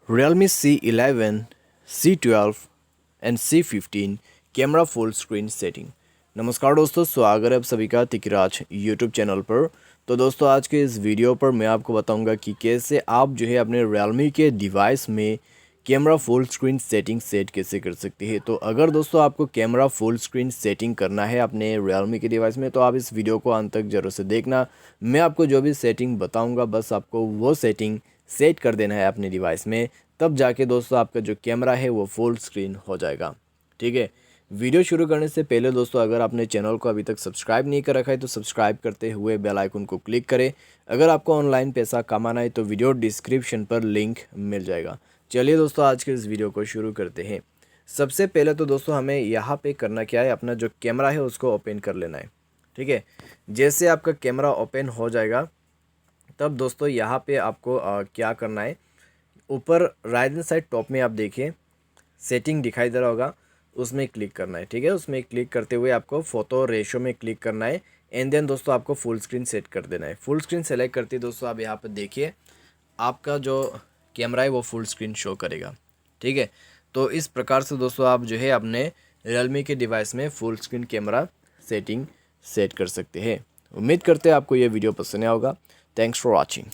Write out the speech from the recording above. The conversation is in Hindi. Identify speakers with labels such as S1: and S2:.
S1: Realme C11, C12 and C15 camera full screen setting. नमस्कार दोस्तों, स्वागत है आप सभी का तिकराज यूट्यूब चैनल पर। तो दोस्तों आज के इस वीडियो पर मैं आपको बताऊंगा कि कैसे आप जो है अपने Realme के डिवाइस में camera full screen setting set कैसे कर सकते हैं। तो अगर दोस्तों आपको कैमरा फुल स्क्रीन सेटिंग करना है अपने Realme के डिवाइस में तो आप इस वीडियो को अंत तक जरूर से देखना। मैं आपको जो भी सेटिंग बताऊंगा बस आपको वो सेटिंग सेट कर देना है अपने डिवाइस में, तब जाके दोस्तों आपका जो कैमरा है वो फुल स्क्रीन हो जाएगा। ठीक है, वीडियो शुरू करने से पहले दोस्तों अगर आपने चैनल को अभी तक सब्सक्राइब नहीं कर रखा है तो सब्सक्राइब करते हुए बेल आइकन को क्लिक करें। अगर आपको ऑनलाइन पैसा कमाना है तो वीडियो डिस्क्रिप्शन पर लिंक मिल जाएगा। चलिए दोस्तों आज के इस वीडियो को शुरू करते हैं। सबसे पहले तो दोस्तों हमें यहाँ पे करना क्या है, अपना जो कैमरा है उसको ओपन कर लेना है। ठीक है, जैसे आपका कैमरा ओपन हो जाएगा तब दोस्तों यहाँ पे आपको क्या करना है, ऊपर राइट हैंड साइड टॉप में आप देखिए सेटिंग दिखाई दे रहा होगा, उसमें क्लिक करना है। ठीक है, उसमें क्लिक करते हुए आपको फ़ोटो रेशो में क्लिक करना है एंड देन दोस्तों आपको फुल स्क्रीन सेट कर देना है। फुल स्क्रीन सेलेक्ट करते ही दोस्तों आप यहाँ पर देखिए आपका जो कैमरा है वो फुल स्क्रीन शो करेगा। ठीक है, तो इस प्रकार से दोस्तों आप जो है अपने Realme के डिवाइस में full screen camera setting set कर सकते हैं। उम्मीद करते हैं आपको ये वीडियो पसंद आया होगा। Thanks for watching.